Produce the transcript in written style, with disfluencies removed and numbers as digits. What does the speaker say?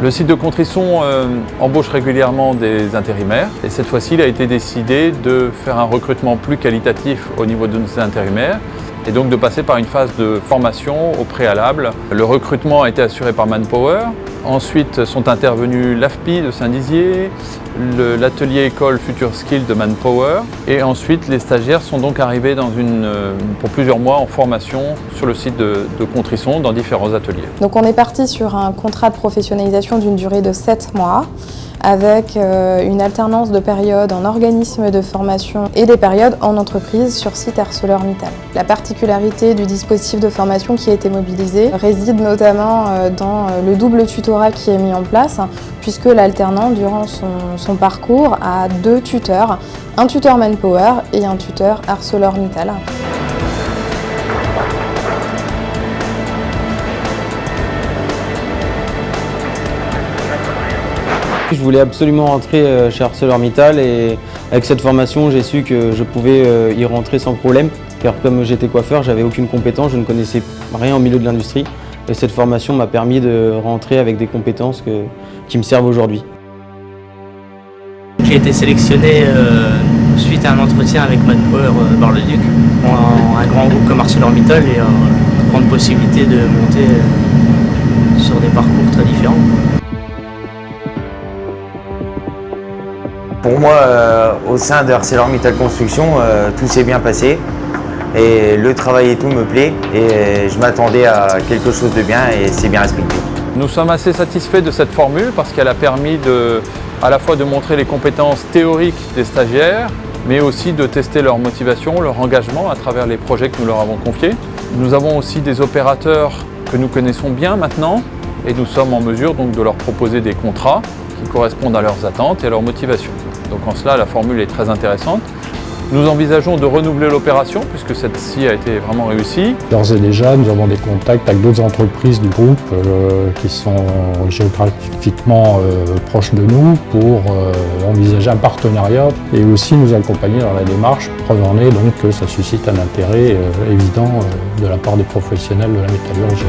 Le site de Contrisson embauche régulièrement des intérimaires et cette fois-ci il a été décidé de faire un recrutement plus qualitatif au niveau de nos intérimaires et donc de passer par une phase de formation au préalable. Le recrutement a été assuré par Manpower. Ensuite sont intervenus l'AFPI de Saint-Dizier, l'atelier école Future Skills de Manpower et ensuite les stagiaires sont donc arrivés pour plusieurs mois en formation sur le site de Contrisson dans différents ateliers. Donc on est parti sur un contrat de professionnalisation d'une durée de 7 mois avec une alternance de périodes en organisme de formation et des périodes en entreprise sur site ArcelorMittal. La particularité du dispositif de formation qui a été mobilisé réside notamment dans le double tutorat qui est mis en place, puisque l'alternant, durant son parcours, a 2 tuteurs, un tuteur Manpower et un tuteur ArcelorMittal. Je voulais absolument rentrer chez ArcelorMittal et avec cette formation, j'ai su que je pouvais y rentrer sans problème. Car comme j'étais coiffeur, j'avais aucune compétence, je ne connaissais rien au milieu de l'industrie. Et cette formation m'a permis de rentrer avec des compétences qui me servent aujourd'hui. J'ai été sélectionné suite à un entretien avec Manpower Bar-le-Duc, un grand groupe comme ArcelorMittal et une grande possibilité de monter sur des parcours très différents. Pour moi, au sein de ArcelorMittal Construction, tout s'est bien passé et le travail et tout me plaît et je m'attendais à quelque chose de bien et c'est bien respecté. Nous sommes assez satisfaits de cette formule parce qu'elle a permis à la fois de montrer les compétences théoriques des stagiaires mais aussi de tester leur motivation, leur engagement à travers les projets que nous leur avons confiés. Nous avons aussi des opérateurs que nous connaissons bien maintenant et nous sommes en mesure donc de leur proposer des contrats qui correspondent à leurs attentes et à leur motivation. Donc en cela, la formule est très intéressante. Nous envisageons de renouveler l'opération puisque celle-ci a été vraiment réussie. D'ores et déjà, nous avons des contacts avec d'autres entreprises du groupe qui sont géographiquement proches de nous pour envisager un partenariat et aussi nous accompagner dans la démarche. Preuve en est donc que ça suscite un intérêt évident de la part des professionnels de la métallurgie.